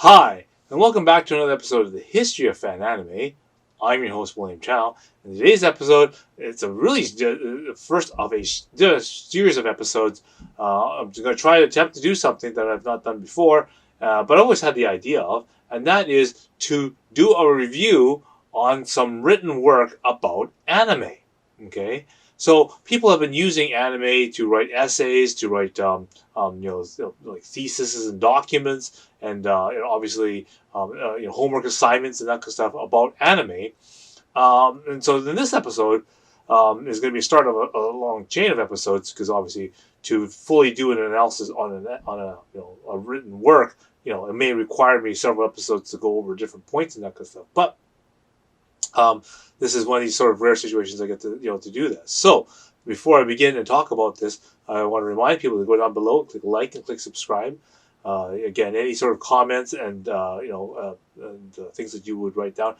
Hi, and welcome back to another episode of the History of Fan Anime. I'm your host, William Chow. In today's episode, it's a really first of a series of episodes. I'm going to try to attempt to do something that I've not done before, but I always had the idea of, and that is to do a review on some written work about anime. Okay, so people have been using anime to write essays, to write like theses and documents, and obviously homework assignments and that kind of stuff about anime. And so in this episode is going to be a start of a long chain of episodes, because obviously to fully do an analysis on a written work, it may require me several episodes to go over different points and that kind of stuff. But um, this is one of these sort of rare situations I get to do this. So before I begin and talk about this, I want to remind people to go down below, click like, and click subscribe. Again, any sort of comments and things that you would write down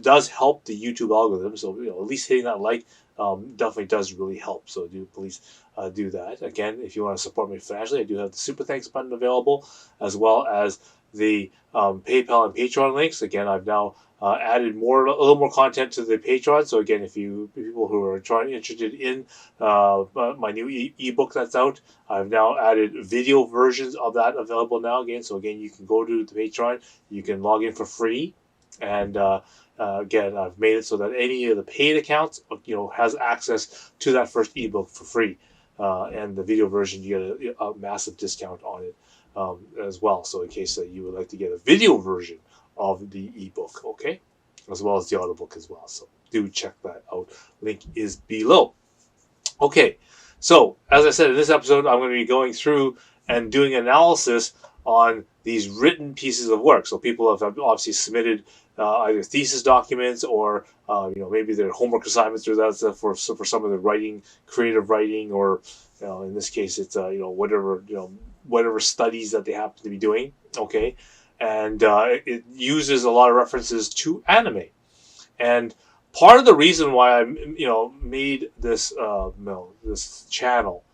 does help the YouTube algorithm. So at least hitting that like definitely does really help. So do please do that. Again, if you want to support me financially, I do have the super thanks button available, as well as the PayPal and Patreon links. Again, I've now added a little more content to the Patreon. So again, if people who are interested in my new ebook that's out, I've now added video versions of that available now. Again, so again, you can go to the Patreon, you can log in for free, and again, I've made it so that any of the paid accounts, has access to that first ebook for free, and the video version you get a massive discount on it as well. So in case you would like to get a video version of the ebook, okay, as well as the audiobook as well. So do check that out. Link is below. Okay, so as I said, in this episode, I'm going to be going through and doing analysis on these written pieces of work. So people have obviously submitted either thesis documents or maybe their homework assignments, or that's for some of the writing, creative writing, or in this case it's whatever studies that they happen to be doing. Okay, and it uses a lot of references to anime, and part of the reason why I made this this channel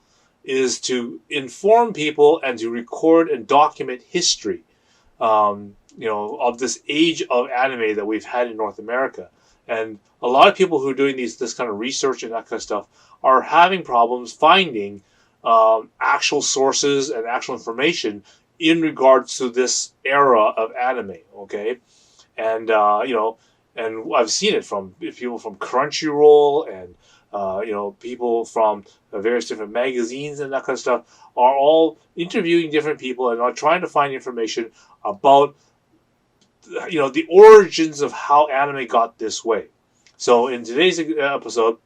is to inform people and to record and document history, of this age of anime that we've had in North America. And a lot of people who are doing this kind of research and that kind of stuff are having problems finding actual sources and actual information in regards to this era of anime. Okay, and and I've seen it from people from Crunchyroll and people from various different magazines and that kind of stuff are all interviewing different people and are trying to find information about the origins of how anime got this way. So in today's episode,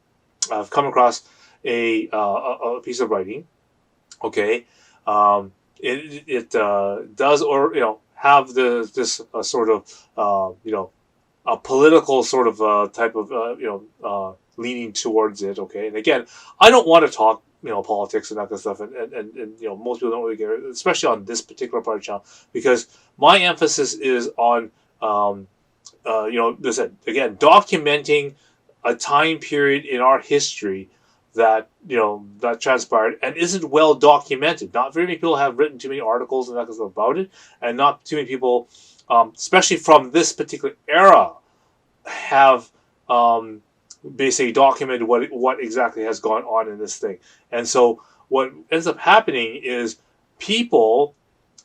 I've come across a piece of writing. Okay, it does have this sort of a political sort of type of leaning towards it. Okay, and again, I don't want to talk politics and that kind of stuff, and most people don't really care, especially on this particular part of the channel, because my emphasis is on this again, documenting a time period in our history that that transpired and isn't well documented. Not very many people have written too many articles and that kind of stuff about it, and not too many people, especially from this particular era, have basically documented what exactly has gone on in this thing. And so what ends up happening is people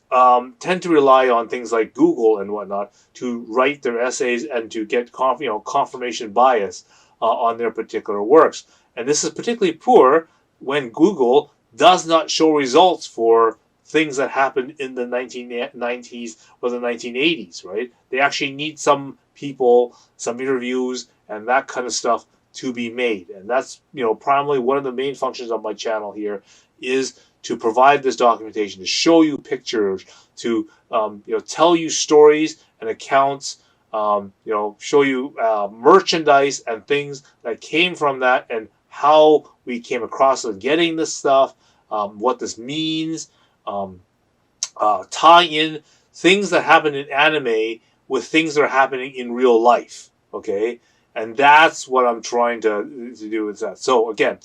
tend to rely on things like Google and whatnot to write their essays and to get confirmation bias on their particular works. And this is particularly poor when Google does not show results for things that happened in the 1990s or the 1980s, right? They actually need some people, some interviews, and that kind of stuff to be made. And that's, primarily one of the main functions of my channel here, is to provide this documentation, to show you pictures, to tell you stories and accounts, show you merchandise and things that came from that, and how we came across it, getting this stuff, what this means, tie in things that happen in anime with things that are happening in real life. Okay, and that's what I'm trying to do with that. So again,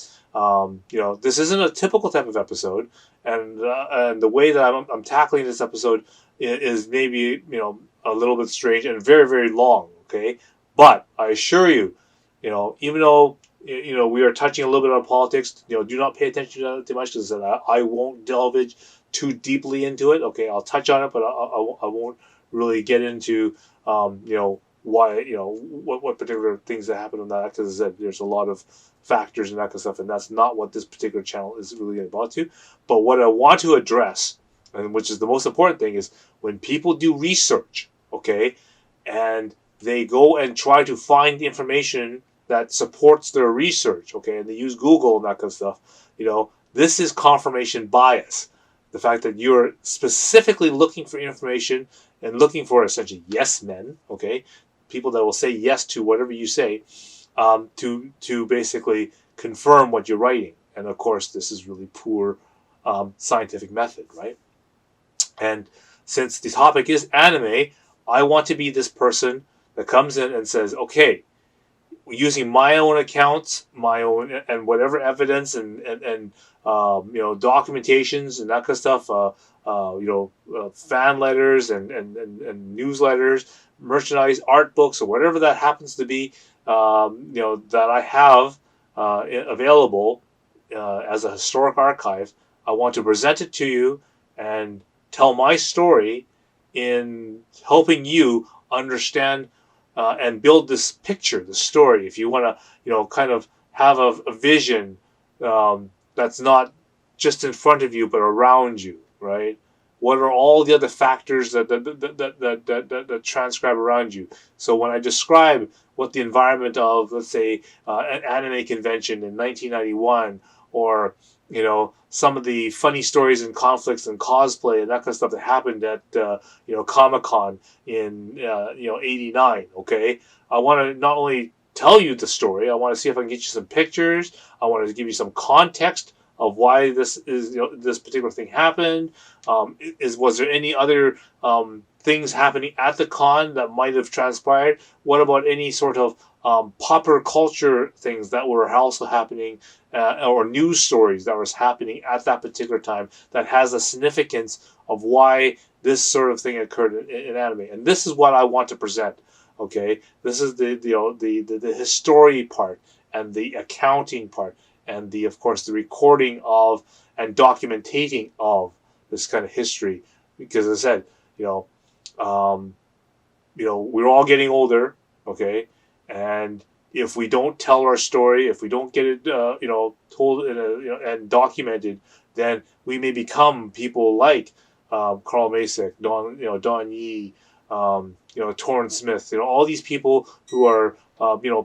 this isn't a typical type of episode, and the way that I'm tackling this episode is maybe a little bit strange and very very long. Okay, but I assure you, even though we are touching a little bit on politics, do not pay attention to it too much because I won't delve too deeply into it. Okay, I'll touch on it, but I won't really get into why what particular things that happen on that, because there's a lot of factors and that kind of stuff, and that's not what this particular channel is really about to. But what I want to address, and which is the most important thing, is when people do research, okay, and they go and try to find information that supports their research, okay, and they use Google and that kind of stuff, this is confirmation bias. The fact that you're specifically looking for information and looking for essentially yes men, okay, people that will say yes to whatever you say, to basically confirm what you're writing. And of course, this is really poor scientific method, right? And since the topic is anime, I want to be this person that comes in and says, okay, using my own accounts, my own and whatever evidence and documentations and that kind of stuff, fan letters and newsletters, merchandise, art books, or whatever that happens to be, that I have available as a historic archive. I want to present it to you and tell my story in helping you understand and build this picture, the story. If you want to, kind of have a vision that's not just in front of you but around you, right? What are all the other factors that transcribe around you? So when I describe what the environment of, let's say, an anime convention in 1991, or some of the funny stories and conflicts and cosplay and that kind of stuff that happened at Comic-Con in '89. Okay, I want to not only tell you the story, I want to see if I can get you some pictures. I want to give you some context of why this is this particular thing happened. Was there any other things happening at the con that might have transpired? What about any sort of popular culture things that were also happening, or news stories that was happening at that particular time that has a significance of why this sort of thing occurred in anime? And this is what I want to present. Okay, this is the history part and the accounting part, and of course the recording of and documentating of this kind of history. Because as I said, um, we're all getting older, okay, and if we don't tell our story, if we don't get it, told in and documented, then we may become people like Carl Masek, Don Yee, Torrance Smith, all these people who are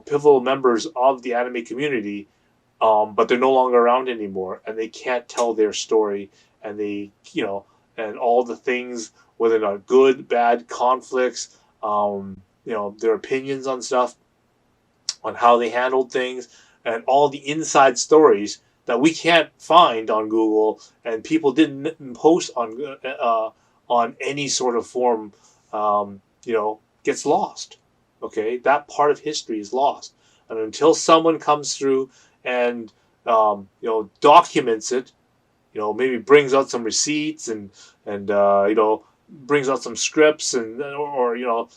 pivotal members of the anime community, but they're no longer around anymore, and they can't tell their story, and and all the things, whether or not good, bad, conflicts, their opinions on stuff, on how they handled things, and all the inside stories that we can't find on Google, and people didn't post on any sort of form, gets lost. Okay, that part of history is lost, and until someone comes through and documents it, maybe brings out some receipts and brings out some scripts or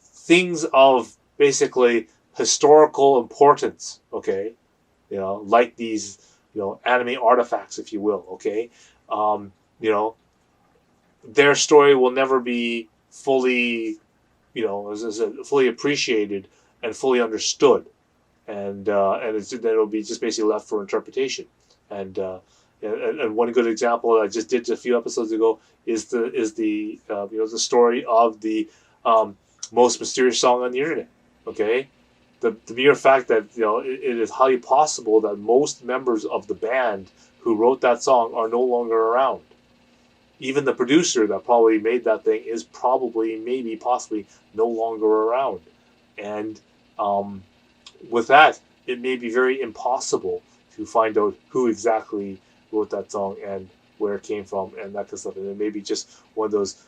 things of basically historical importance, okay, like these anime artifacts, if you will, okay, um, you know their story will never be fully, as I said, fully appreciated and fully understood, and then it'll be just basically left for interpretation. And one good example I just did a few episodes ago is the story of the most mysterious song on the internet. Okay, the mere fact that it is highly possible that most members of the band who wrote that song are no longer around. Even the producer that probably made that thing is probably, maybe, possibly no longer around. And with that, it may be very impossible to find out who exactly wrote that song and where it came from and that kind of stuff. And it may be just one of those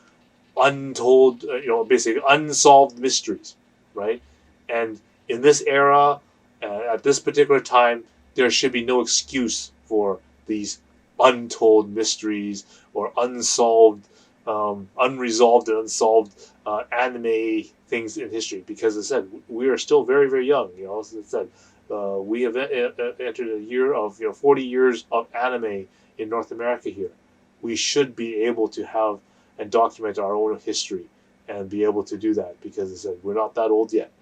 untold, basically unsolved mysteries, right? And in this era, at this particular time, there should be no excuse for these untold mysteries or unsolved unresolved and unsolved anime things in history. Because as I said, we are still very, very young. As I said, we have entered a year of 40 years of anime in North America here. We should be able to have and document our own history and be able to do that, because as I said, we're not that old yet.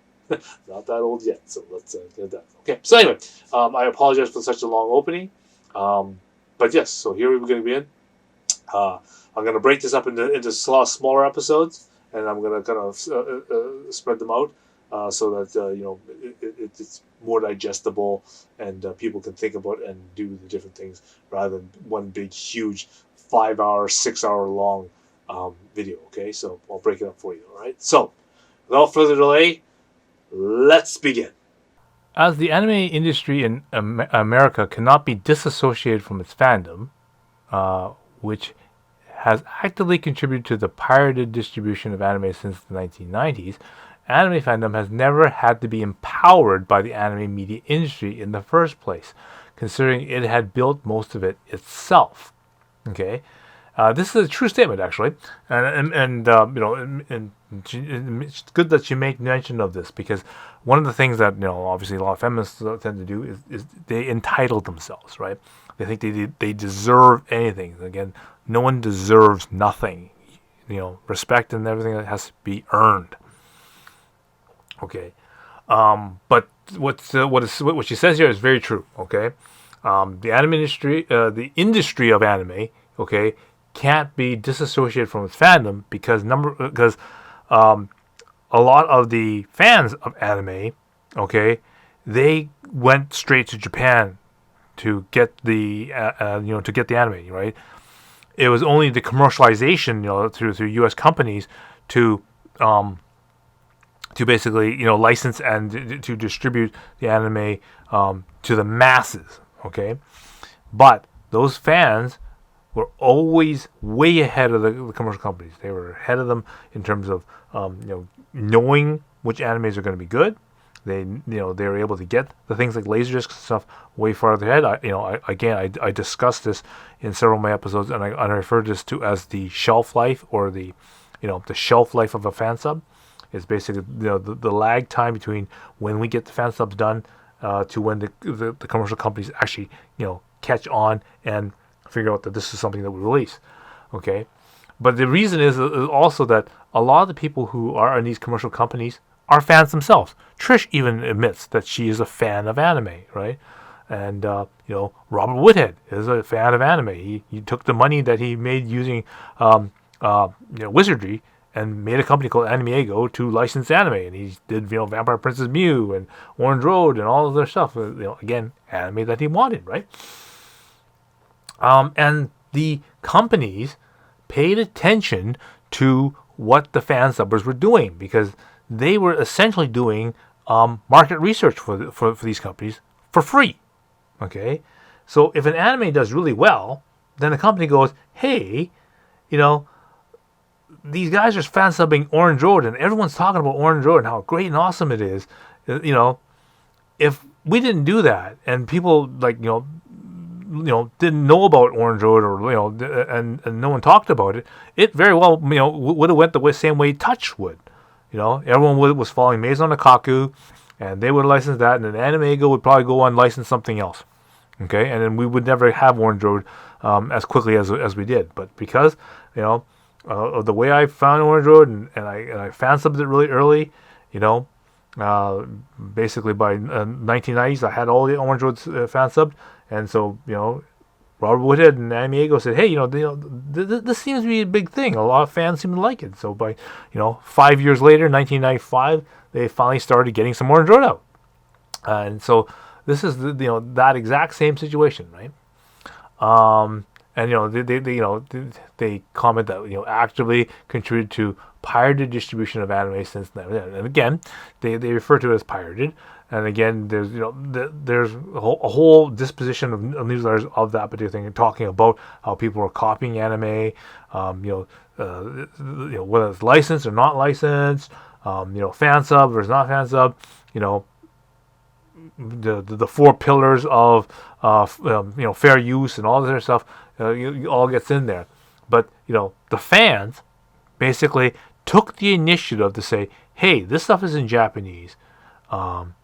Not that old yet, so let's get that. Okay, so anyway, I apologize for such a long opening. But yes, so here we're going to be in. I'm going to break this up into smaller episodes, and I'm going to kind of spread them out so that it's more digestible, and people can think about and do the different things rather than one big, huge 5-hour, 6-hour long video. Okay, so I'll break it up for you. All right. So without further delay, let's begin. As the anime industry in America cannot be disassociated from its fandom, which has actively contributed to the pirated distribution of anime since the 1990s, anime fandom has never had to be empowered by the anime media industry in the first place, considering it had built most of it itself. Okay, this is a true statement, actually, and it's good that you make mention of this, because one of the things that obviously a lot of feminists tend to do is they entitle themselves, right? They think they deserve anything. Again, no one deserves nothing. Respect and everything that has to be earned. Okay, but what she says here is very true. Okay, the anime industry, the industry of anime, okay, can't be disassociated from its fandom because a lot of the fans of anime, okay, they went straight to Japan to get the anime, right? It was only the commercialization, through U.S. companies to basically license and to distribute the anime to the masses, okay. But those fans were always way ahead of the commercial companies. They were ahead of them in terms of knowing which animes are going to be good. They were able to get the things like Laserdisc stuff way farther ahead. I discussed this in several of my episodes, and I refer to this to as the shelf life, or the shelf life of a fan sub. It's basically the lag time between when we get the fan subs done to when the commercial companies actually catch on and figure out that this is something that we release. Okay, but the reason is also that a lot of the people who are in these commercial companies are fans themselves. Trish even admits that she is a fan of anime, right? And Robert Woodhead is a fan of anime. He took the money that he made using wizardry and made a company called Anime-Ego to license anime, and he did Vampire Princess Mew and Orange Road and all of their stuff. Again, anime that he wanted, right? And the companies paid attention to what the fan subbers were doing, because they were essentially doing market research for these companies for free. Okay, so if an anime does really well, then the company goes, hey, these guys are fan subbing Orange Road, and everyone's talking about Orange Road and how great and awesome it is. If we didn't do that, and people didn't know about Orange Road, or and no one talked about it, it very well would have went the same way Touch would. Everyone was following Maison Nakaku, and they would license that, and then Anime-Ego would probably go on and license something else. Okay, and then we would never have Orange Road as quickly as we did. But because of the way I found Orange Road, and I fan subbed it really early, basically by 1990s, I had all the Orange Roads fan subbed, and so Robert Woodhead and Anime-Ego said, hey, this seems to be a big thing. A lot of fans seem to like it. So by 5 years later, 1995, they finally started getting some Orange Road out, and so this is that exact same situation, right? And they comment that actively contributed to pirated distribution of anime since then. And again, they refer to it as pirated. And again, there's there's a whole disposition of newsletters of that particular thing, talking about how people are copying anime, whether it's licensed or not licensed, fan sub versus not fan sub, the 4 pillars of fair use and all this other stuff, all gets in there. But the fans basically took the initiative to say, hey, this stuff is in Japanese. And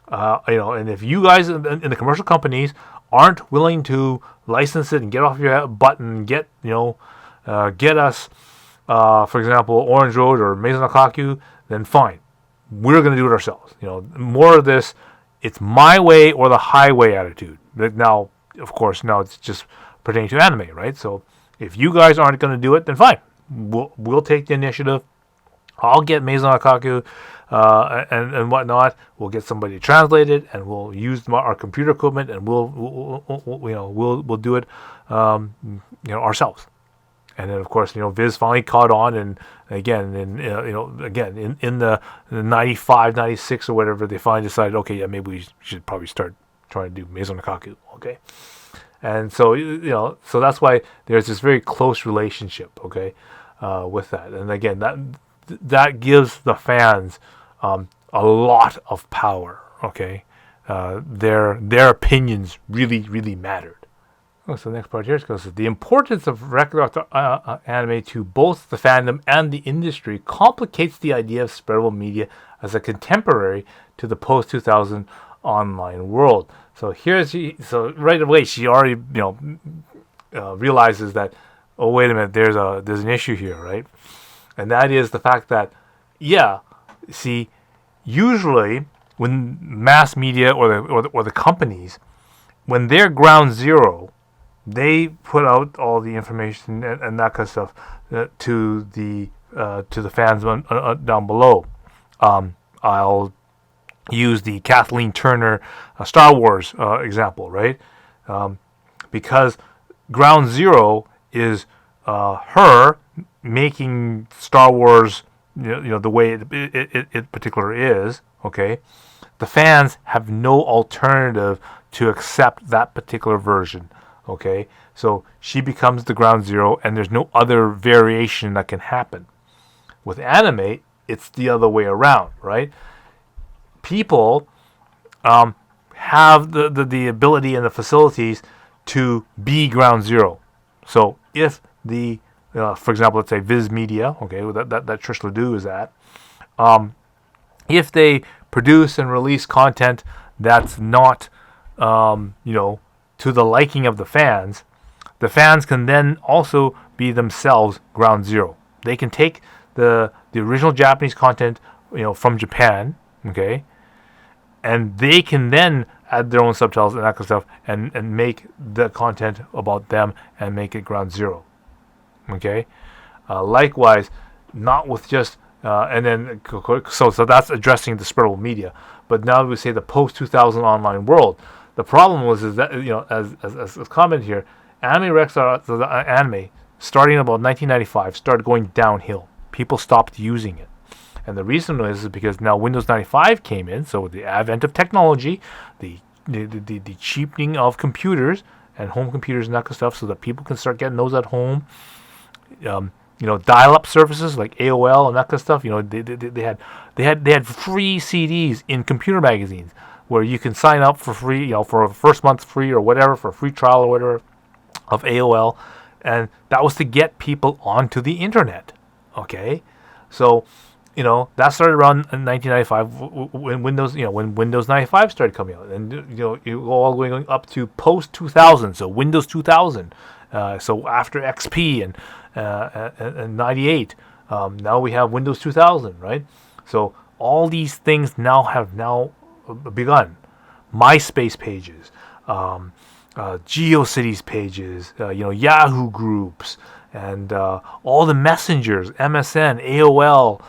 if you guys in the commercial companies aren't willing to license it and get off your butt and get us, for example, Orange Road or Maison Akaku, then fine, we're going to do it ourselves. More of this, it's my way or the highway attitude. Now, of course, now it's just pertaining to anime, right? So if you guys aren't going to do it, then fine, we'll take the initiative. I'll get Maison Akaku and whatnot. We'll get somebody to translate it, and we'll use our computer equipment, and we'll do it ourselves. And then, of course, Viz finally caught on, and again, in the 95, 96 or whatever, they finally decided, okay, yeah, maybe we should probably start trying to do Maison Akaku, okay? And so, so that's why there's this very close relationship, okay, with that. And again, that gives the fans a lot of power, okay? Their opinions really mattered. So the next part here goes, the importance of rec.arts.anime to both the fandom and the industry complicates the idea of spreadable media as a contemporary to the post-2000 online world. So so right away she already realizes that, oh, wait a minute, there's an issue here, right? And that is the fact that, usually when mass media or the companies, when they're ground zero, they put out all the information and that kind of stuff to the fans down below. I'll use the Kathleen Turner Star Wars example, right? Because ground zero is her making Star Wars, the way it particular is, okay? The fans have no alternative to accept that particular version, okay? So she becomes the ground zero, and there's no other variation that can happen. With anime, it's the other way around, right? People have the ability and the facilities to be ground zero. So if for example, let's say Viz Media, okay, that Trish Ledoux is at, if they produce and release content that's not, to the liking of the fans can then also be themselves ground zero. They can take the original Japanese content, from Japan, okay, and they can then add their own subtitles and that kind of stuff, and make the content about them and make it ground zero. Okay, likewise, not with just and then so that's addressing the spreadable media. But now we say the post 2000 online world. The problem is that as comment here, anime rec.arts.anime starting about 1995 started going downhill. People stopped using it, and the reason is because now Windows 95 came in. So with the advent of technology, the cheapening of computers and home computers and that kind of stuff, so that people can start getting those at home. Dial-up services like AOL and that kind of stuff. They had free CDs in computer magazines where you can sign up for free, for a first month free or whatever, for a free trial or whatever of AOL, and that was to get people onto the internet. Okay, so that started around in 1995 when Windows 95 started coming out, and you go all going up to post 2000, so Windows 2000. So after XP and 98, now we have Windows 2000, right? So all these things have begun. MySpace pages, GeoCities pages, Yahoo groups, and all the messengers, MSN, AOL,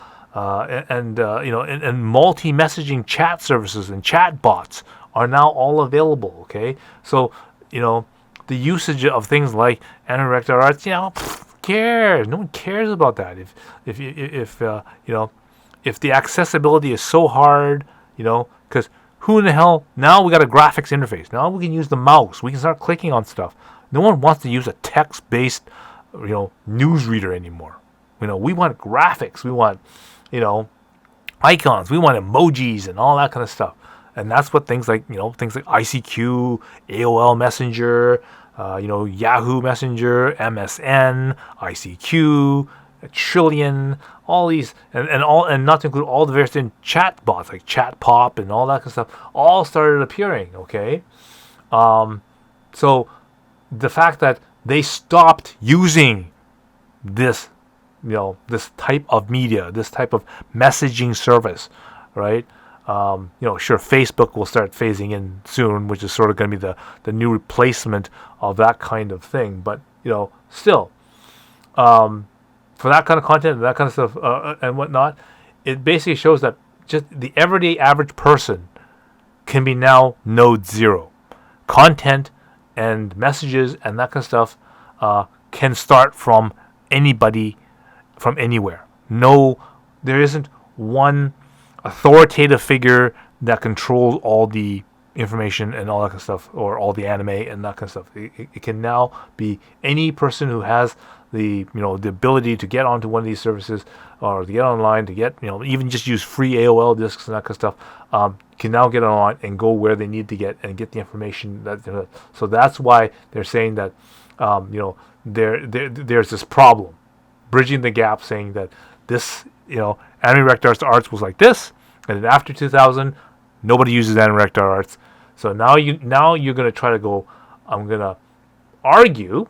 and multi-messaging chat services and chat bots are now all available. Okay, so the usage of things like anime rec.arts, cares? No one cares about that. If the accessibility is so hard, because who in the hell, now we got a graphics interface. Now we can use the mouse. We can start clicking on stuff. No one wants to use a text-based, newsreader anymore. We want graphics. We want, icons. We want emojis and all that kind of stuff. And that's what things like ICQ, AOL Messenger, Yahoo Messenger, MSN, ICQ, a Trillion, all these, and not to include all the various chat bots like Chat Pop and all that kind of stuff, all started appearing. Okay, so the fact that they stopped using this, this type of media, this type of messaging service, right? Sure, Facebook will start phasing in soon, which is sort of going to be the new replacement of that kind of thing. But still, for that kind of content and that kind of stuff and whatnot, it basically shows that just the everyday average person can be now node zero. Content and messages and that kind of stuff can start from anybody, from anywhere. No, there isn't one authoritative figure that controls all the information and all that kind of stuff, or all the anime and that kind of stuff. It can now be any person who has the the ability to get onto one of these services, or to get online, to get even just use free AOL discs and that kind of stuff, can now get online and go where they need to get and get the information that. So that's why they're saying that there's this problem, bridging the gap, saying that this anime rec.arts was like this, and then after 2000, nobody uses anime rec.arts. So now you're gonna try to go. I'm gonna argue.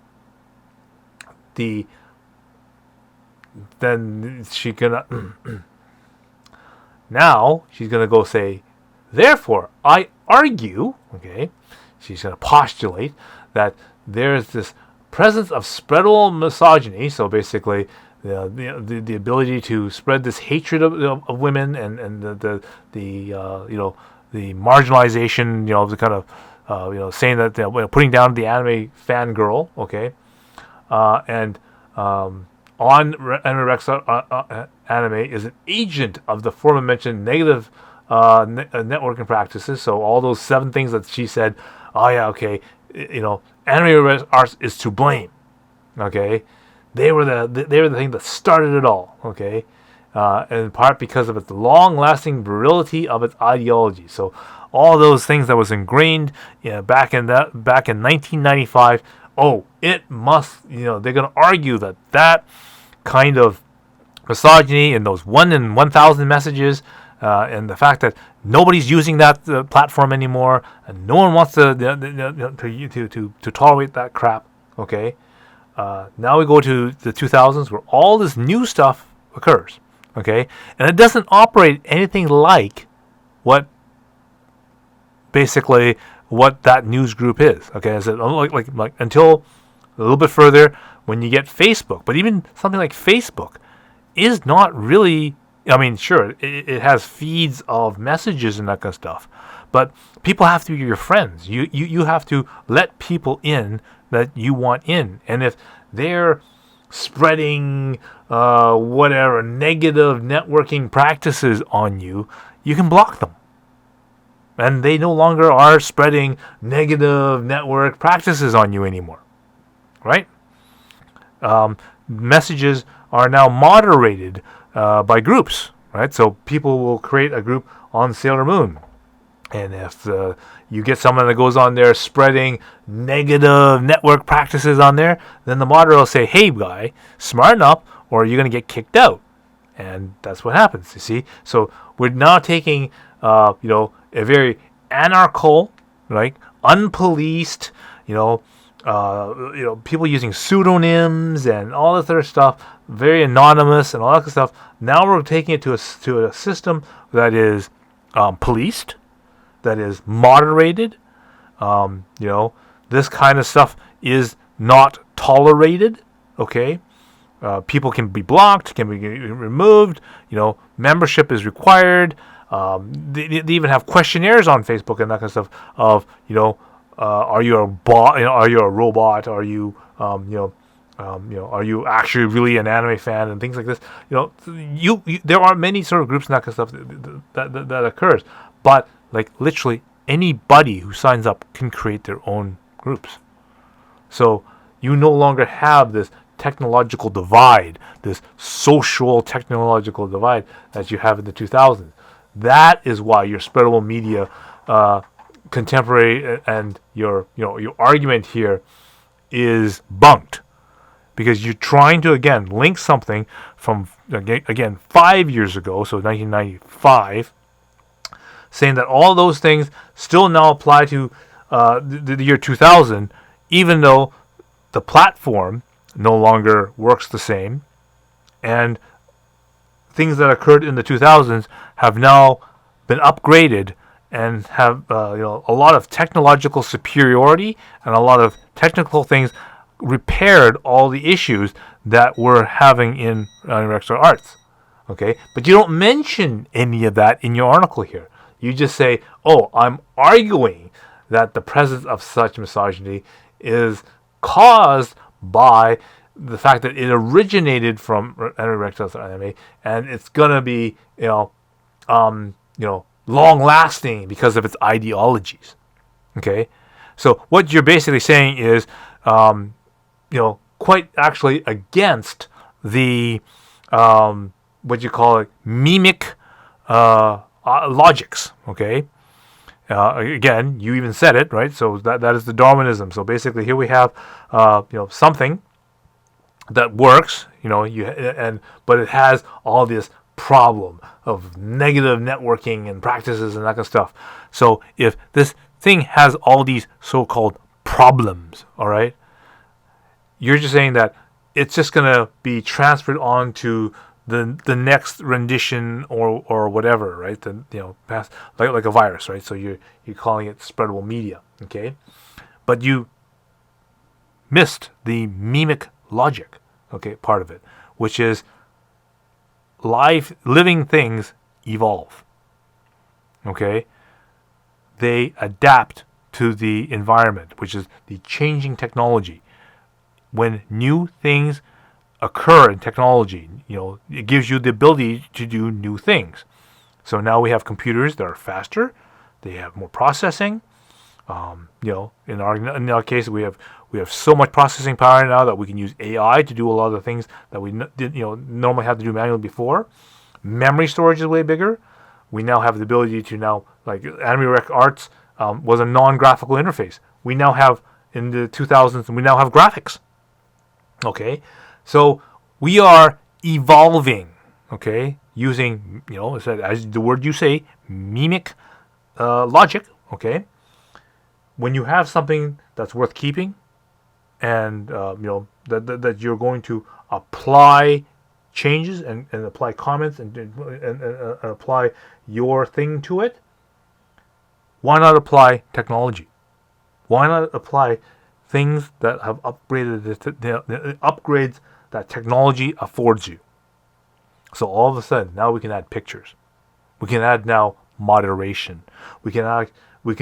Then she's gonna now she's gonna go say, therefore I argue. Okay, she's gonna postulate that there's this presence of spreadable misogyny. So basically, the ability to spread this hatred of women and the marginalization, the kind of saying that putting down the anime fangirl, okay, and on Anime Rex Anime is an agent of the aforementioned negative networking practices. So all those 7 things that she said, oh yeah, okay, Anime Rex Arts is to blame, okay. They were the thing that started it all, okay, and in part because of its long-lasting virility of its ideology. So all those things that was ingrained back in 1995. Oh, it must, they're going to argue that kind of misogyny and those 1 in 1,000 messages, and the fact that nobody's using that platform anymore, and no one wants to tolerate that crap. Okay, now we go to the 2000s, where all this new stuff occurs. Okay, and it doesn't operate anything like what that news group is. Okay, is it like until a little bit further when you get Facebook, but even something like Facebook is not really. I mean, sure, it has feeds of messages and that kind of stuff, but people have to be your friends. You have to let people in that you want in, and if they're spreading whatever negative networking practices on you, you can block them. And they no longer are spreading negative network practices on you anymore, right? Messages are now moderated by groups, right? So people will create a group on Sailor Moon, and if you get someone that goes on there spreading negative network practices on there, then the moderator will say, "Hey, guy, smarten up, or you're going to get kicked out." And that's what happens. You see, so we're now taking, a very anarchical, like unpoliced, people using pseudonyms and all this other stuff, very anonymous and all that kind of stuff. Now we're taking it to a system that is policed, that is moderated. This kind of stuff is not tolerated. Okay, people can be blocked, can be removed. Membership is required. They even have questionnaires on Facebook and that kind of stuff of, are you a bot? Are you a robot? Are you, are you actually really an anime fan and things like this? There are many sort of groups and that kind of stuff that occurs, but like literally anybody who signs up can create their own groups. So you no longer have this technological divide, this social technological divide that you have in the 2000s. That is why your spreadable media, contemporary, and your argument here is bunked, because you're trying to again link something from again 5 years ago, so 1995, saying that all those things still now apply to the year 2000, even though the platform no longer works the same, and things that occurred in the 2000s have now been upgraded and have a lot of technological superiority and a lot of technical things repaired all the issues that we're having in rec.arts. Okay, but you don't mention any of that in your article here. You just say, "Oh, I'm arguing that the presence of such misogyny is caused by the fact that it originated from rec.anime, and it's gonna be long lasting because of its ideologies." Okay, so what you're basically saying is, quite actually against the what you call it, mimic logics. Okay, again, you even said it, right? So that is the Darwinism. So basically, here we have something that works, but it has all this problem of negative networking and practices and that kind of stuff. So if this thing has all these so-called problems, all right, you're just saying that it's just gonna be transferred on to the next rendition or whatever, right? Past, like a virus, right? So you're calling it spreadable media, okay? But you missed the mimic logic, okay, part of it, which is living things evolve, okay? They adapt to the environment, which is the changing technology. When new things occur in technology, it gives you the ability to do new things. So now we have computers that are faster, they have more processing. In our case, we have so much processing power now that we can use AI to do a lot of the things that we normally have to do manually before. Memory storage is way bigger. We now have the ability to now, like Anime Rec Arts was a non-graphical interface. We now have, in the 2000s, we now have graphics. Okay, so we are evolving. Okay, using as the word you say, mimic logic. Okay, when you have something that's worth keeping, and that you're going to apply changes and apply comments and apply your thing to it, why not apply technology? Why not apply things that have upgraded the upgrades that technology affords you? So all of a sudden, now we can add pictures. We can add now moderation. We can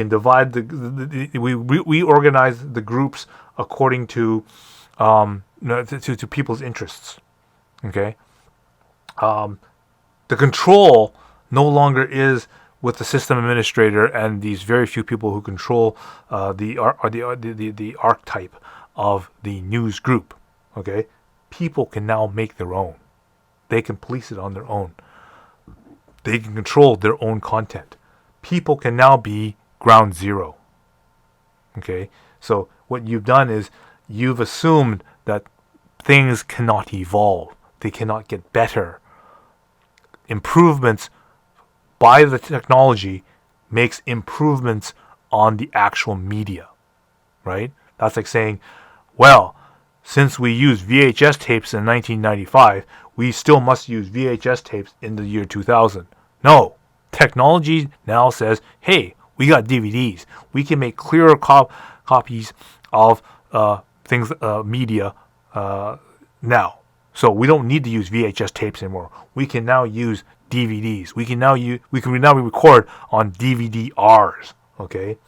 divide we organize the groups according to to people's interests. Okay, the control no longer is with the system administrator and these very few people who control the archetype of the news group. Okay, people can now make their own. They can police it on their own. They can control their own content. People can now be ground zero. Okay, so what you've done is you've assumed that things cannot evolve. They cannot get better. Improvements by the technology makes improvements on the actual media, right? That's like saying, well, since we used VHS tapes in 1995, we still must use VHS tapes in the year 2000. No, technology now says, hey, we got DVDs. We can make clearer copies of things, media now. So we don't need to use VHS tapes anymore. We can now use DVDs. We can now record on DVD-Rs. Okay,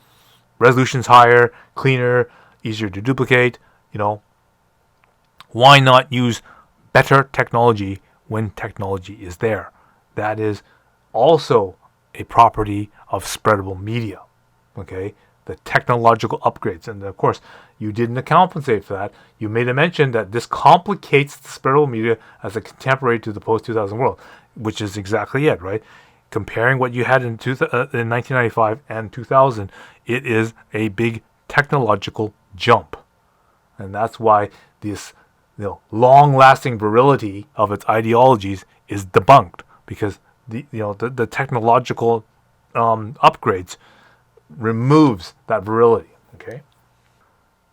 resolution's higher, cleaner, easier to duplicate. Why not use better technology when technology is there? That is also a property of spreadable media. Okay, the technological upgrades, and of course, you didn't compensate for that. You made a mention that this complicates the spreadable media as a contemporary to the post-2000 world, which is exactly it, right? Comparing what you had in 1995 and 2000, it is a big technological jump. And that's why this long-lasting virility of its ideologies is debunked, because the technological upgrades removes that virility. Okay.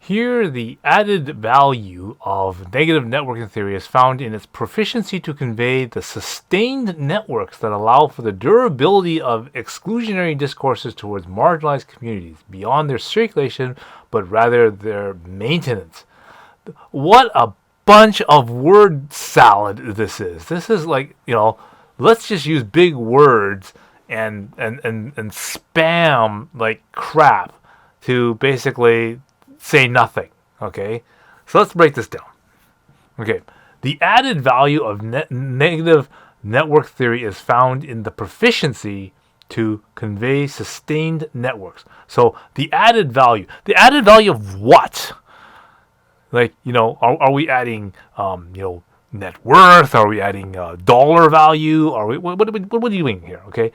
Here, the added value of negative networking theory is found in its proficiency to convey the sustained networks that allow for the durability of exclusionary discourses towards marginalized communities beyond their circulation, but rather their maintenance. What a bunch of word salad this is. This is like, let's just use big words and spam like crap to basically say nothing. Okay, so let's break this down. Okay, the added value of negative network theory is found in the proficiency to convey sustained networks. So the added value of what? Like, are we adding, net worth? Are we adding dollar value? Are we what are we doing here? Okay,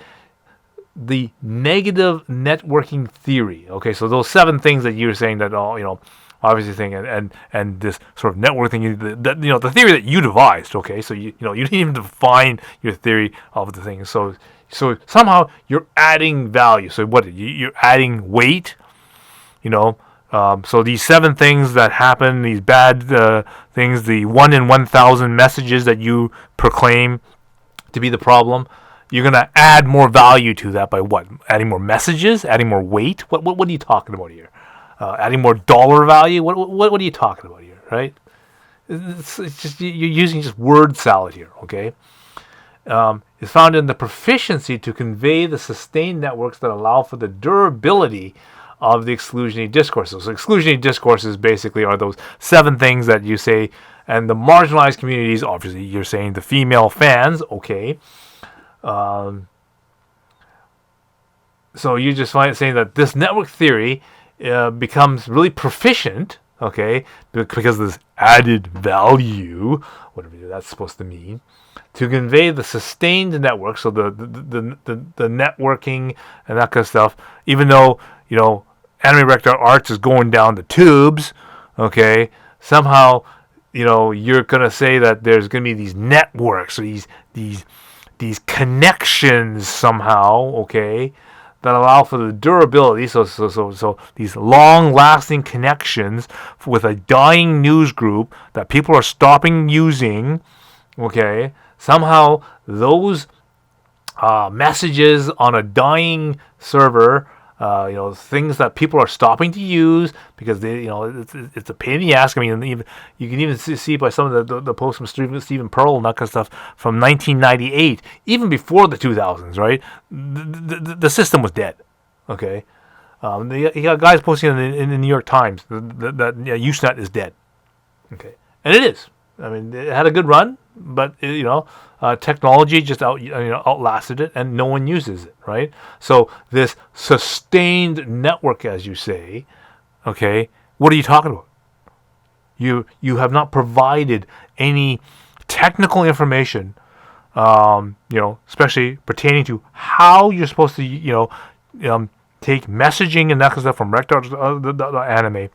the negative networking theory. Okay, so those 7 things that you're saying that obviously thing and this sort of network thing, the theory that you devised. Okay, so you didn't even define your theory of the thing. So somehow you're adding value. So what you're adding weight. So these 7 things that happen, these bad things, the 1 in 1,000 messages that you proclaim to be the problem, you're going to add more value to that by what? Adding more messages? Adding more weight? What are you talking about here? Adding more dollar value? What are you talking about here, right? It's just, you're using just word salad here, okay? Is found in the proficiency to convey the sustained networks that allow for the durability of the exclusionary discourses. So exclusionary discourses basically are those 7 things that you say, and the marginalized communities, obviously you're saying the female fans, okay. So you're just saying that this network theory becomes really proficient, okay, because of this added value, whatever that's supposed to mean, to convey the sustained network, so the networking and that kind of stuff, even though, anime rec.arts is going down the tubes, okay, somehow, you're going to say that there's going to be these networks, or these connections somehow, okay, that allow for the durability, so these long-lasting connections with a dying news group that people are stopping using, okay, somehow those messages on a dying server, things that people are stopping to use because they, it's a pain in the ass. I mean, you can even see by some of the posts from Stephen Pearl and that kind of stuff from 1998, even before the 2000s, right? The system was dead. Okay, you got guys posting in the New York Times that Usenet is dead. Okay, and it is. I mean, it had a good run, but technology just outlasted it, and no one uses it, right? So this sustained network, as you say, okay, what are you talking about? You have not provided any technical information, especially pertaining to how you're supposed to, take messaging and that kind of stuff from rec.arts.anime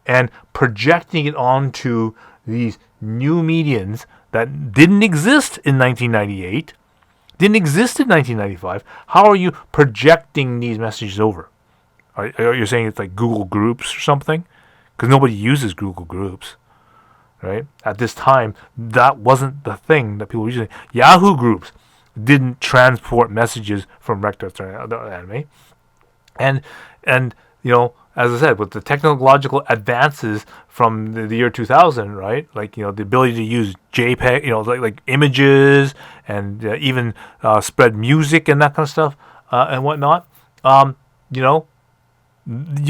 and projecting it onto these new mediums that didn't exist in 1998, didn't exist in 1995. How are you projecting these messages over? Are you saying it's like Google Groups or something? Because nobody uses Google Groups, right? At this time, that wasn't the thing that people were using. Yahoo Groups didn't transport messages from rec.arts.anime. And as I said, with the technological advances from the year 2000, right? Like, the ability to use JPEG, like images and even spread music and that kind of stuff and whatnot. You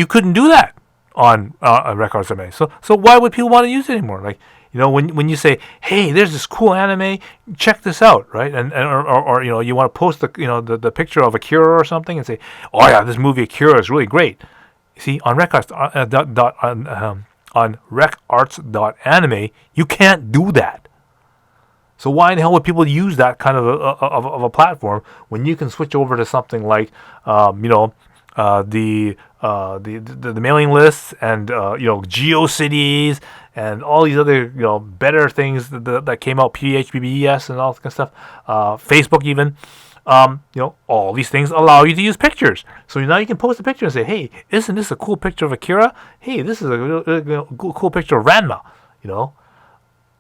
couldn't do that on rec.arts.anime. So why would people want to use it anymore? Like, when you say, hey, there's this cool anime, check this out, right? Or you want to post the picture of Akira or something and say, oh yeah, this movie Akira is really great. See, on rec.arts.anime, you can't do that. So why in the hell would people use that kind of a platform when you can switch over to something like, the mailing lists and GeoCities and all these other better things that came out, PHPBS and all that kind of stuff, Facebook even. All these things allow you to use pictures. So now you can post a picture and say, hey, isn't this a cool picture of Akira? Hey, this is a cool picture of Ranma.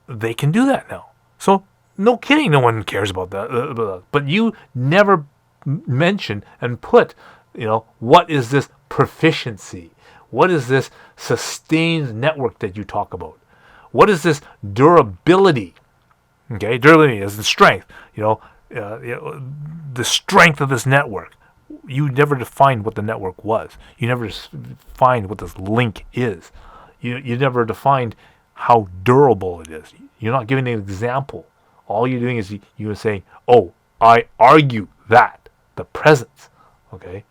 They can do that now. So no kidding, no one cares about that. But you never mention and put, what is this proficiency? What is this sustained network that you talk about? What is this durability? Okay, durability is the strength. The strength of this network. You never defined what the network was. You never defined what this link is. You never defined how durable it is. You're not giving an example. All you're doing is you're saying, oh, I argue that. The presence. Okay?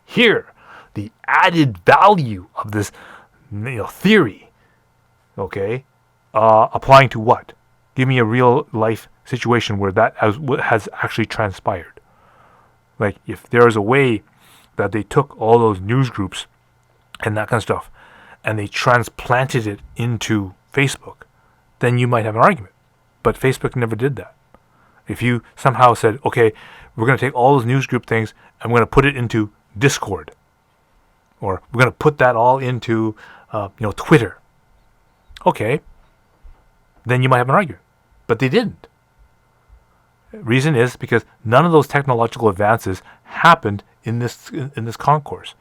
Here, the added value of this theory, okay, applying to what? Give me a real life situation where that has actually transpired. Like, if there is a way that they took all those news groups and that kind of stuff and they transplanted it into Facebook, then you might have an argument. But Facebook never did that. If you somehow said, okay, we're going to take all those news group things and we're going to put it into Discord, or we're going to put that all into Twitter, okay, then you might have an argument. But they didn't. Reason is because none of those technological advances happened in this concourse.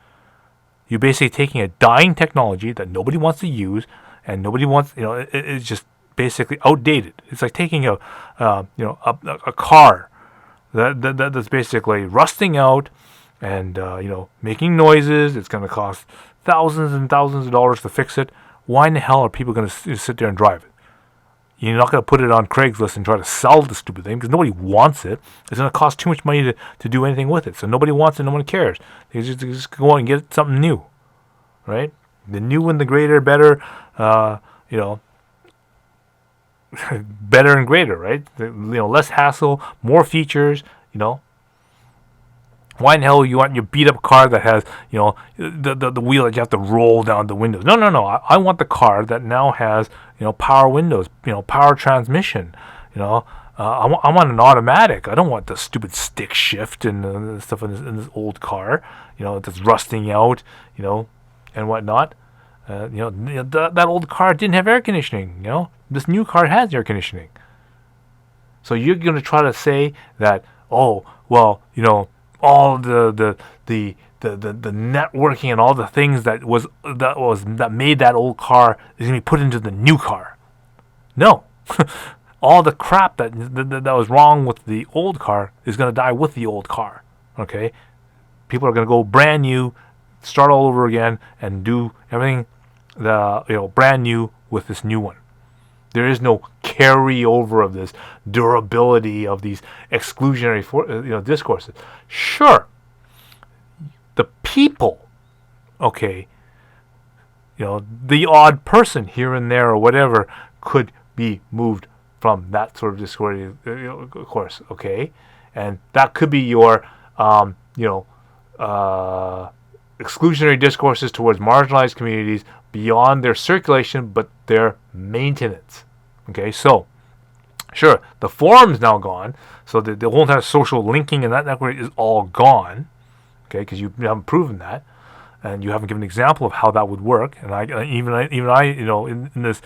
You're basically taking a dying technology that nobody wants to use, and nobody wants. It's just basically outdated. It's like taking a car that's basically rusting out and making noises. It's going to cost thousands and thousands of dollars to fix it. Why in the hell are people going to sit there and drive it? You're not going to put it on Craigslist and try to sell the stupid thing because nobody wants it. It's going to cost too much money to do anything with it. So nobody wants it. No one cares. They just go out and get something new, right? The new and the greater, better, better and greater, right? Less hassle, more features. Why in the hell you want your beat up car that has the wheel that you have to roll down the windows? No. I want the car that now has power windows, power transmission. I want an automatic. I don't want the stupid stick shift and stuff in this old car. That's rusting out. And whatnot. That old car didn't have air conditioning. This new car has air conditioning. So you're going to try to say that, oh, well, all the networking and all the things that made that old car is going to be put into the new car. No. All the crap that was wrong with the old car is going to die with the old car. Okay? People are going to go brand new, start all over again, and do everything brand new with this new one. There is no carryover of this durability of these exclusionary discourses. Sure, the people, okay, the odd person here and there or whatever could be moved from that sort of discourse, of course, okay, and that could be your, exclusionary discourses towards marginalized communities beyond their circulation, but their maintenance. Okay, so sure, the forum's now gone, so the whole entire social linking and that network is all gone. Okay, because you haven't proven that, and you haven't given an example of how that would work. And I in this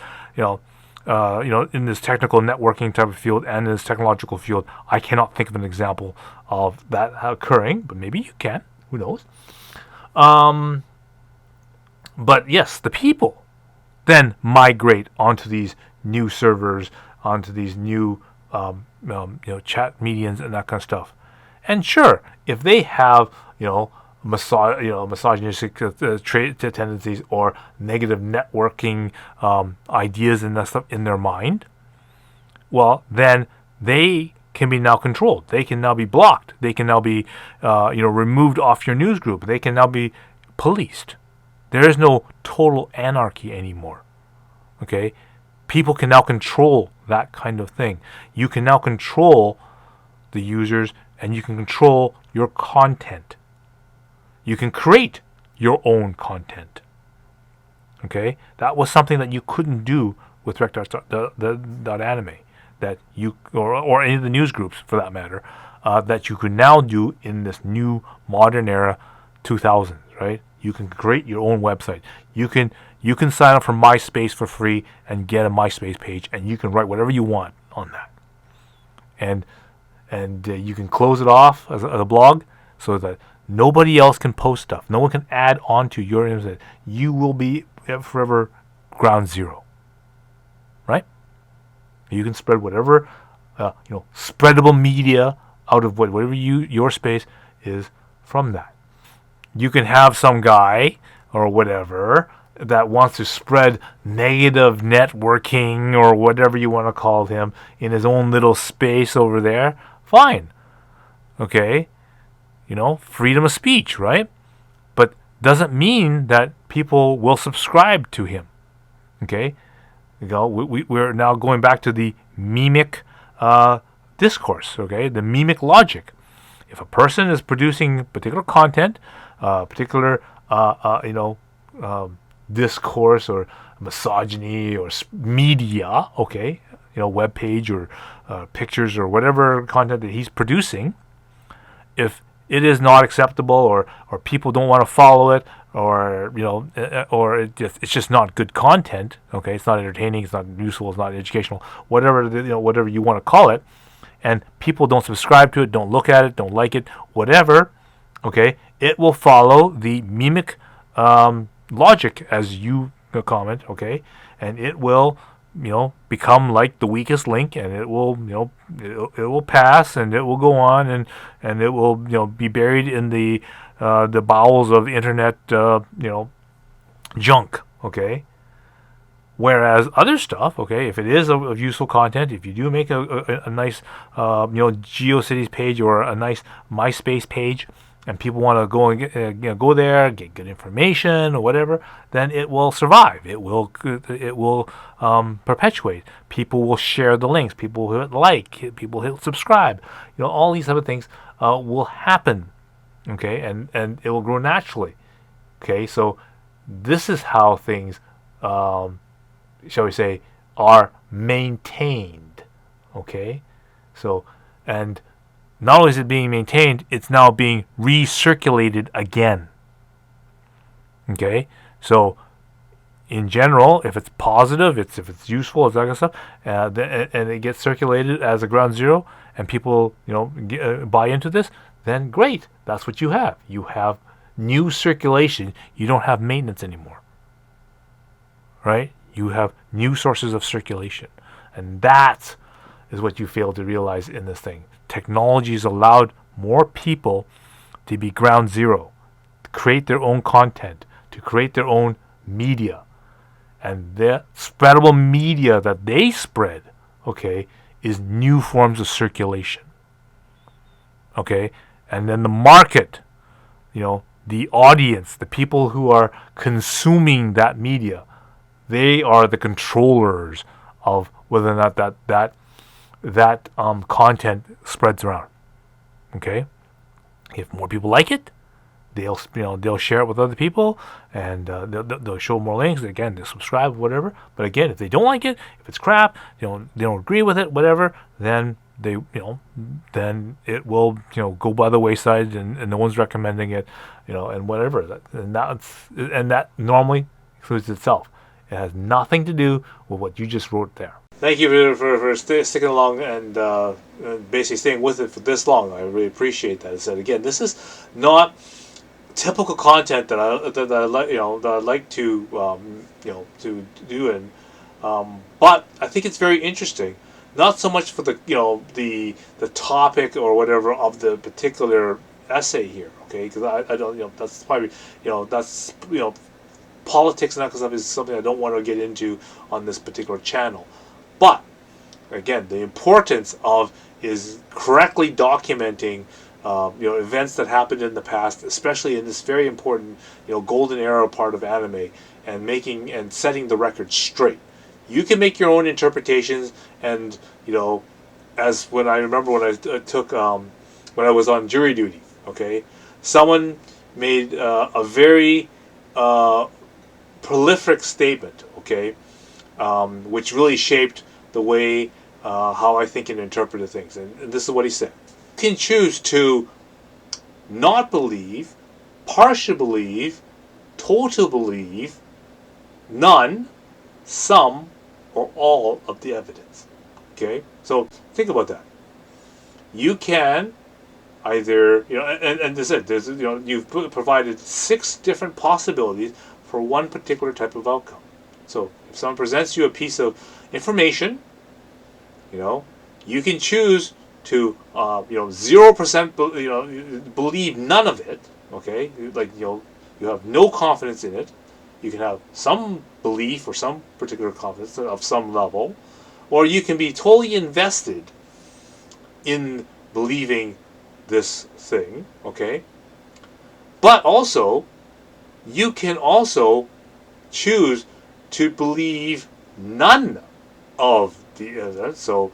in this technical networking type of field and in this technological field, I cannot think of an example of that occurring, but maybe you can. Who knows? But yes, the people then migrate onto these new servers, onto these new chat medians and that kind of stuff. And sure, if they have misogynistic tendencies or negative networking ideas and that stuff in their mind, well, then they can be now controlled. They can now be blocked. They can now be removed off your news group. They can now be policed. There is no total anarchy anymore. Okay? People can now control that kind of thing. You can now control the users and you can control your content. You can create your own content. Okay, that was something that you couldn't do with rec.arts.anime, that you or any of the news groups for that matter, that you can now do in this new modern era, 2000s. Right? You can create your own website. You can sign up for MySpace for free and get a MySpace page, and you can write whatever you want on that. And you can close it off as a blog so that nobody else can post stuff. No one can add on to your internet. You will be forever ground zero, right? You can spread whatever, spreadable media out of whatever your space is from that. You can have some guy or whatever that wants to spread negative networking or whatever you want to call him in his own little space over there. Fine. Okay. Freedom of speech, right? But doesn't mean that people will subscribe to him. Okay. We're now going back to the memic discourse. Okay. The memic logic. If a person is producing particular content, particular discourse or misogyny or media, okay, web page or pictures or whatever content that he's producing, if it is not acceptable or people don't want to follow it or it's just not good content, okay, it's not entertaining, it's not useful, it's not educational, whatever you want to call it, and people don't subscribe to it, don't look at it, don't like it, whatever, okay, it will follow the memic logic as you comment, okay, and it will become like the weakest link, and it will it will pass, and it will go on, and it will be buried in the bowels of internet junk, okay. Whereas other stuff, okay, if it is of useful content, if you do make a nice GeoCities page or a nice MySpace page, and people want to go and go there, get good information or whatever, then it will survive. It will perpetuate. People will share the links. People will hit like. People will hit subscribe. All these other things will happen. Okay, and it will grow naturally. Okay, so this is how things, shall we say, are maintained. Okay, so and. Not only is it being maintained, it's now being recirculated again. Okay? So, in general, if it's positive, if it's useful, it's that kind of stuff, and it gets circulated as a ground zero, and people, buy into this, then great. That's what you have. You have new circulation. You don't have maintenance anymore. Right? You have new sources of circulation. And that is what you fail to realize in this thing. Technology has allowed more people to be ground zero, to create their own content, to create their own media. And the spreadable media that they spread, okay, is new forms of circulation. Okay? And then the market, the audience, the people who are consuming that media, they are the controllers of whether or not that content spreads around. Okay, if more people like it, they'll share it with other people, and they'll show more links. Again, they'll subscribe, whatever. But again, if they don't like it, if it's crap, they don't agree with it, whatever, then then it will go by the wayside, and no one's recommending it, and whatever. And that normally includes itself. It has nothing to do with what you just wrote there. Thank you for sticking along and basically staying with it for this long. I really appreciate that. I said again, this is not typical content that I like, that I like to to do, and but I think it's very interesting. Not so much for the the topic or whatever of the particular essay here, okay? Because I don't that's probably that's politics and that kind of stuff is something I don't want to get into on this particular channel. But again, the importance of is correctly documenting events that happened in the past, especially in this very important golden era part of anime, and making and setting the record straight. You can make your own interpretations, and as when I remember when I took when I was on jury duty, okay, someone made a very prolific statement, okay, which really shaped the way how I think and interpreted things. And this is what he said. You can choose to not believe, partially believe, total believe, none, some, or all of the evidence. Okay? So think about that. You can either, and this is it, you've provided 6 different possibilities for one particular type of outcome. So if someone presents you a piece of information, you can choose to 0% believe none of it. Okay, like you have no confidence in it. You can have some belief or some particular confidence of some level, or you can be totally invested in believing this thing. Okay, but also you can also choose to believe none of the evidence. So,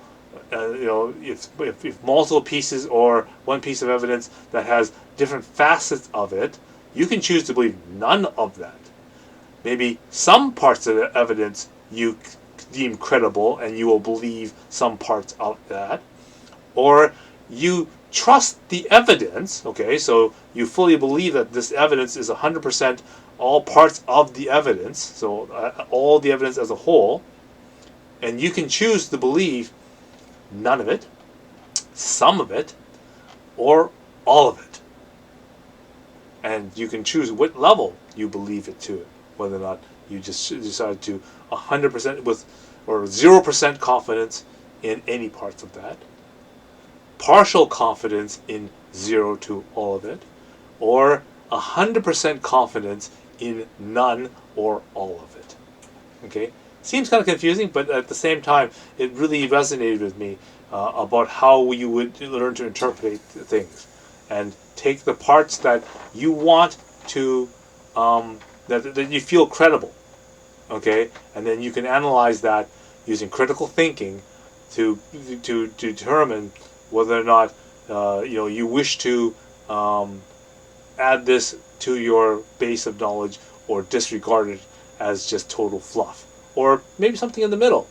if multiple pieces or one piece of evidence that has different facets of it, you can choose to believe none of that. Maybe some parts of the evidence you deem credible and you will believe some parts of that. Or you trust the evidence, okay, so you fully believe that this evidence is 100% all parts of the evidence, so all the evidence as a whole, and you can choose to believe none of it, some of it, or all of it. And you can choose what level you believe it to, whether or not you just decide to 100% with or 0% confidence in any parts of that, partial confidence in 0 to all of it, or 100% confidence in none or all of it. Okay? Seems kind of confusing, but at the same time, it really resonated with me about how you would learn to interpret things and take the parts that you want to, that you feel credible, okay, and then you can analyze that using critical thinking to determine whether or not you wish to add this to your base of knowledge or disregard it as just total fluff. Or maybe something in the middle.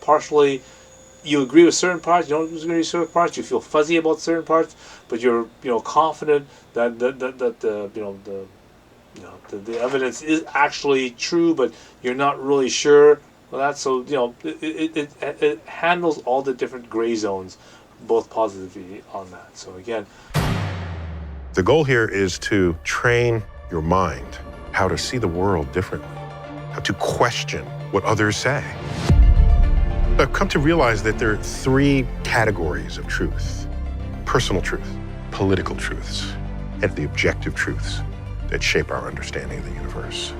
Partially you agree with certain parts, you don't agree with certain parts, you feel fuzzy about certain parts, but you're confident that the evidence is actually true, but you're not really sure. Well, that's so it handles all the different gray zones, both positively on that. So again, the goal here is to train your mind how to see the world differently, how to question what others say. I've come to realize that there are 3 categories of truth: personal truth, political truths, and the objective truths that shape our understanding of the universe.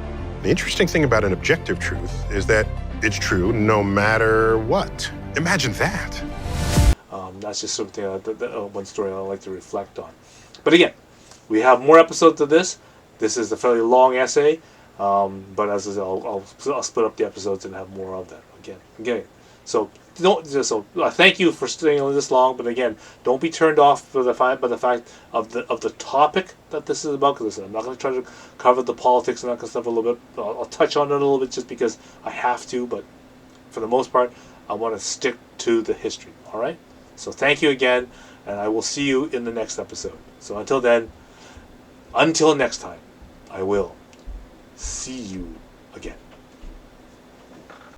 The interesting thing about an objective truth is that it's true no matter what. Imagine that. That's just something one story I like to reflect on. But again, we have more episodes of this. This is a fairly long essay, but as I said, I'll split up the episodes and have more of that again. So thank you for staying on this long. But again, don't be turned off by the fact of the topic that this is about. Because I'm not going to try to cover the politics and that kind of stuff a little bit. I'll touch on it a little bit just because I have to. But for the most part, I want to stick to the history. All right. So thank you again, and I will see you in the next episode. So until next time, I will see you again.